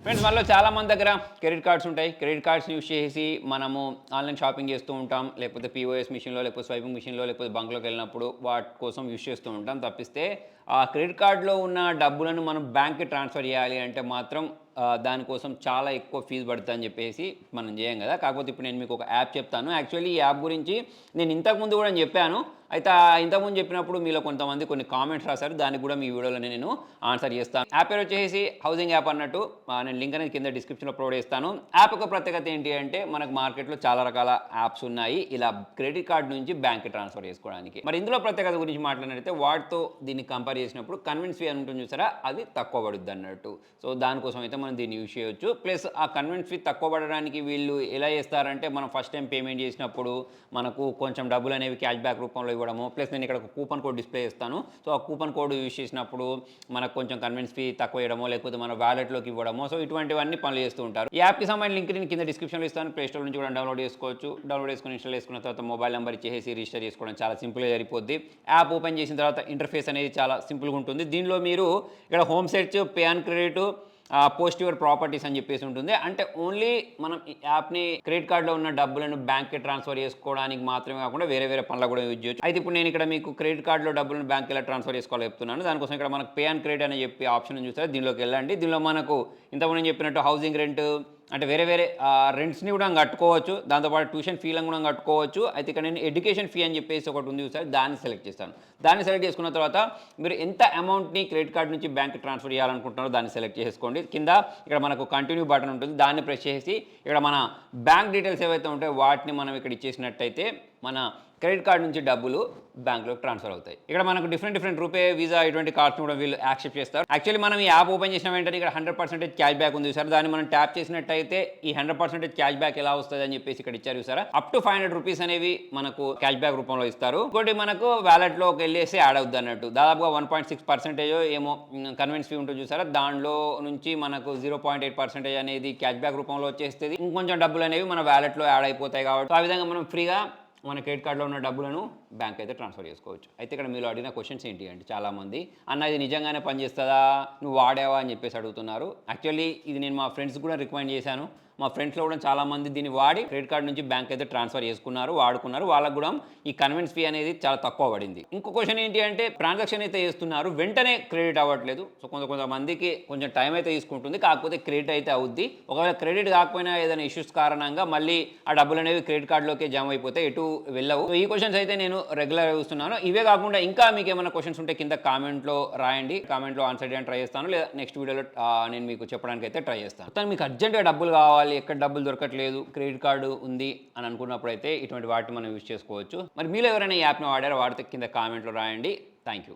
Friends మనలో చాలా మంది దగ్గర క్రెడిట్ కార్డ్స్ ఉంటాయి. క్రెడిట్ కార్డ్స్ యూజ్ చేసి మనము ఆన్లైన్ షాపింగ్ చేస్తూ ఉంటాం. లేకపోతే పీఓఎస్ మిషన్‌లో, లేకపోతే స్వైపింగ్ మిషన్‌లో, లేకపోతే బంక్‌లోకెళ్ళినప్పుడు వాటి కోసం యూజ్ చేస్తూ ఉంటాం. తప్పిస్తే ఆ క్రెడిట్ కార్డ్‌లో ఉన్న డబ్బులను మనం బ్యాంక్‌కి ట్రాన్స్‌ఫర్ చేయాలి అంటే మాత్రం దానికోసం చాలా ఎక్కువ ఫీజు పడుతుందని చెప్పేసి మనం చేయం కదా! కాకపోతే ఇప్పుడు నేను మీకు ఒక యాప్ చెప్తాను. యాక్చువల్లీ ఈ యాప్ గురించి నేను ఇంతకుముందు కూడా చెప్పాను. అయితే ఇంతకుముందు చెప్పినప్పుడు మీలో కొంతమంది కొన్ని కామెంట్స్ రాశారు. దానికి కూడా మీ వీడియోలో నేను ఆన్సర్ చేస్తాను. యాప్ పేరు వచ్చేసి హౌసింగ్ యాప్ అన్నట్టు. నేను లింక్ అనేది కింద డిస్క్రిప్షన్‌లో ప్రొవైడ్ చేస్తాను. యాప్ యొక్క ప్రత్యేకత ఏంటి అంటే మనకు మార్కెట్‌లో చాలా రకాల యాప్స్ ఉన్నాయి. ఇలా క్రెడిట్ కార్డ్ నుంచి బ్యాంక్‌కి ట్రాన్స్‌ఫర్ చేసుకోవడానికి. మరి ఇందులో ప్రత్యేకత గురించి మాట్లాడినట్లయితే వాటితో దీన్ని కంపేర్ చేసినప్పుడు కన్వీన్స్ ఫీ అని ఉంటుంది చూసారా? అది తక్కువ పడుద్ది అన్నట్టు. సో దానికోసం అయితే మనం దీన్ని యూజ్ చేయొచ్చు. ప్లస్ ఆ కన్వీన్స్ ఫీ తక్కువ పడడానికి వీళ్ళు ఎలా చేస్తారంటే మనం ఫస్ట్ టైం పేమెంట్ చేసినప్పుడు మనకు కొంచెం డబ్బులు అనేవి క్యాష్ బ్యాక్ రూపంలో ఇవ్వడము. ప్లస్ నేను ఇక్కడ ఒక కూపన్ కోడ్ డిస్ప్లే చేస్తాను. సో ఆ కూపన్ కోడ్ యూజ్ చేసినప్పుడు మనకు కొంచెం కన్వీన్స్ ఫీ తక్కువ ఇవ్వడమో లేకపోతే మన వాలెట్లోకి ఇవ్వడమో సో ఇటువంటివన్నీ పనులు చేస్తూ ఉంటారు. ఈ యాప్కి సంబంధించిన లింక్ నేను కింద డిస్క్రిప్షన్లో ఇస్తాను. ప్లే స్టోర్ నుంచి కూడా డౌన్లోడ్ చేసుకోవచ్చు. డౌన్లోడ్ చేసుకుని ఇన్స్టాల్ చేసుకున్న తర్వాత మొబైల్ నెంబర్ ఇచ్చేసి రిజిస్టర్ చేసుకోవడం చాలా సింపుల్గా సరిపోద్ది. యాప్ ఓపెన్ చేసిన తర్వాత ఇంటర్ఫేస్ అనేది చాలా సింపుల్గా ఉంటుంది. దీనిలో మీరు ఇక్కడ home search, pay on credit, post your properties అని చెప్పేసి ఉంటుంది. అంటే ఓన్లీ మనం ఈ యాప్ని క్రెడిట్ కార్డులో ఉన్న డబ్బులను బ్యాంక్కి ట్రాన్స్ఫర్ చేసుకోవడానికి మాత్రమే కాకుండా వేరే వేరే పనులు కూడా యూజ్ చేయొచ్చు. అయితే ఇప్పుడు నేను ఇక్కడ మీకు క్రెడిట్ కార్డులో డబ్బులను బ్యాంక్కి ఎలా ట్రాన్స్ఫర్ చేసుకోవాలో చెప్తున్నాను. దానికోసం ఇక్కడ మనకు పే ఆన్ క్రెడిట్ అని చెప్పి ఆప్షన్ చూస్తారు. దీనిలోకి వెళ్ళండి. దీనిలో మనకు ఇంతకుముందు నేను చెప్పినట్టు హౌసింగ్ రెంట్ అంటే వేరే వేరే రెంట్స్ని కూడా కట్టుకోవచ్చు. దాంతోపాటు ట్యూషన్ ఫీలను కూడా కట్టుకోవచ్చు. అయితే ఇక్కడ నేను ఎడ్యుకేషన్ ఫీ అని చెప్పేసి ఒకటి ఉంది చూసారు, దాన్ని సెలెక్ట్ చేస్తాను. దాన్ని సెలెక్ట్ చేసుకున్న తర్వాత మీరు ఎంత అమౌంట్ని క్రెడిట్ కార్డ్ నుంచి బ్యాంక్కి ట్రాన్స్ఫర్ చేయాలనుకుంటున్నారో దాన్ని సెలెక్ట్ చేసుకోండి. కింద ఇక్కడ మనకు కంటిన్యూ బటన్ ఉంటుంది. దాన్ని ప్రెస్ చేసి ఇక్కడ మన బ్యాంక్ డీటెయిల్స్ ఏవైతే ఉంటాయో వాటిని మనం ఇక్కడ ఇచ్చేసినట్టయితే మన క్రెడిట్ కార్డ్ నుంచి డబ్బులు బ్యాంక్లోకి ట్రాన్స్ఫర్ అవుతాయి. ఇక్కడ మనకు డిఫరెంట్ రూపే, వీసా ఇటువంటి కార్డ్స్ కూడా వీళ్ళు యాక్సెప్ట్ చేస్తారు. యాక్చువల్లీ మనం ఈ యాప్ ఓపెన్ చేసిన వెంటనే ఇక్కడ 100% క్యాష్ బ్యాక్ ఉంది సార్. దాన్ని మనం ట్యాప్ చేసినట్టయితే ఈ 100% క్యాష్ బ్యాక్ ఎలా వస్తుంది అని చెప్పేసి ఇక్కడ ఇచ్చారు సార్. అప్ టు 500 రూపీస్ అనేవి మనకు క్యాష్ బ్యాక్ రూపంలో ఇస్తారు. ఇంకోటి మనకు వ్యాలెట్లోకి వెళ్ళేసి యాడ్ అవుద్ది అన్నట్టు. దాదాపుగా 1.6% ఏమో కన్వెన్స్ ఫీ ఉంటుంది చూసారా, దానిలో నుంచి మనకు 0.8% అనేది క్యాష్ బ్యాక్ రూపంలో వచ్చేస్తుంది. ఇంకొంచెం డబ్బులు అనేవి మన వ్యాలెట్లో యాడ్ అయిపోతాయి కాబట్టి ఆ విధంగా మనం ఫ్రీగా మన క్రెడిట్ కార్డులో ఉన్న డబ్బులను బ్యాంక్ అయితే ట్రాన్స్ఫర్ చేసుకోవచ్చు. అయితే ఇక్కడ మీరు అడిగిన క్వశ్చన్స్ ఏంటి అంటే చాలామంది అన్న ఇది నిజంగానే పనిచేస్తుందా, నువ్వు వాడావా అని చెప్పేసి అడుగుతున్నారు. యాక్చువల్లీ ఇది నేను మా ఫ్రెండ్స్ కూడా రికమెండ్ చేశాను. మా ఫ్రెండ్స్లో కూడా చాలామంది దీన్ని వాడి క్రెడిట్ కార్డ్ నుంచి బ్యాంక్ అయితే ట్రాన్స్ఫర్ చేసుకున్నారు, వాడుకున్నారు. వాళ్ళకు కూడా ఈ కన్వెన్స్ ఫీ అనేది చాలా తక్కువ పడింది. ఇంకో క్వశ్చన్ ఏంటి అంటే ట్రాన్సాక్షన్ అయితే చేస్తున్నారు, వెంటనే క్రెడిట్ అవ్వట్లేదు. సో కొంతమందికి కొంచెం టైం అయితే తీసుకుంటుంది, కాకపోతే క్రెడిట్ అయితే అవుద్ది. ఒకవేళ క్రెడిట్ కాకపోయినా ఏదైనా ఇష్యూస్ కారణంగా మళ్ళీ ఆ డబ్బులు అనేవి క్రెడిట్ కార్డులోకి జమ అయిపోతే ఎటు వెళ్ళవు. సో ఈ క్వశ్చన్స్ అయితే నేను రెగ్యులర్గా చూస్తున్నాను. ఇవే కాకుండా ఇంకా మీకు ఏమైనా క్వశ్చన్స్ ఉంటే కింద కామెంట్లో రాయండి. కామెంట్లో ఆన్సర్ చేయడానికి ట్రై చేస్తాను, లేదా నెక్స్ట్ వీడియోలో నేను మీకు చెప్పడానికి అయితే ట్రై చేస్తాను. మొత్తం మీకు అర్జెంట్గా డబ్బులు కావాలి, ఎక్కడ డబ్బులు దొరకట్లేదు, క్రెడిట్ కార్డు ఉంది అని అనుకున్నప్పుడు అయితే ఇటువంటి వాటిని మనం యూజ్ చేసుకోవచ్చు. మరి మీలో ఎవరైనా ఈ యాప్ని వాడారో వాడితే కింద కామెంట్లో రాయండి. Thank you.